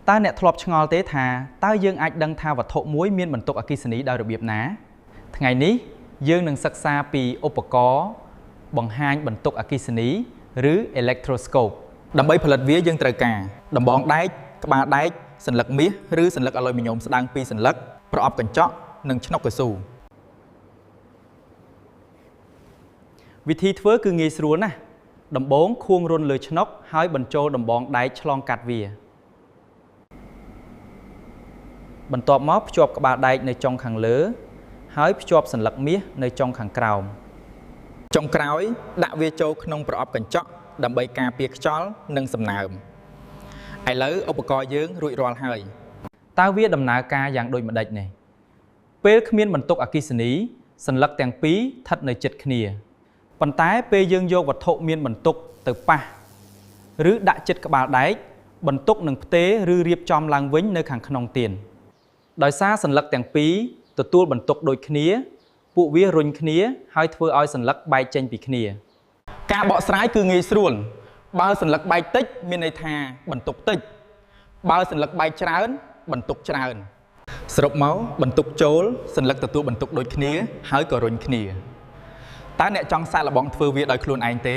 ta nẹt thọp ngol tế thà ta dương ạch đăng tha vật thộ muối miên bẩn tục ở kỳ sinh lý đào được biệp ná ngày ní dương nâng sắc xa pi opco bằng hai bẩn tục ở kỳ sinh lý rứ electroscope đầm bay phật vía dương trời cả đầm bóng đáy ba đáy sinh lực mía rứ sinh lực aluminium đang pi sinh lực pro op cảnh chóc nâng chóc cái sùวิธีធ្វើគឺងាយស្រួលណាស់ដំបូងខួងរុនលើឆ្នុកហើយបញ្ចូលដំបងដៃឆ្លងកាត់វាបន្ទាប់មកភ្ជាប់ក្បាលដែកនៅចុងខាងលើហើយភ្ជាប់សន្លឹកមាសនៅចុងខាងក្រោមចុងក្រោយដាក់វាចូលក្នុងប្រអប់កញ្ចក់ដើម្បីការពារខ្យល់និងសំណើមឥឡូវឧបករណ៍យើងរួចរាល់ហើយតើវាដំណើរការយ៉ាងដូចម្តេចនេះពេលគ្មានបន្ទុកអគ្គិសនីសន្លឹកទាំងពីរស្ថិតនៅជិតគ្នាប៉ុន្តែពេលយើងយកវត្ថុមានបន្ទុកទៅប៉ះឬដាក់ចិត្តក្បាលដែកបន្ទុកនឹងផ្ទេរឬរៀបចំឡើងវិញនៅខាងក្នុងទៀនដោយសារសន្លឹកទាំងពីរទទួលបន្ទុកដូចគ្នាពួកវារុញគ្នាហើយធ្វើឲ្យសន្លឹកបែកចេញពីគ្នាការបកស្រាយគឺងាយស្រួលបើសន្លឹកបែកតិចមានន័យថាបន្ទុកតិចបើសន្លឹកបែកច្រើនបន្ទុកច្រើនសរុបមកបន្ទុកចូលសន្លឹកទទួលបន្ទុកដូចគ្នាហើយក៏រុញគ្នាតើអ្នកចង់សាកល្បងធ្វើវាដោយខ្លួនឯងទេ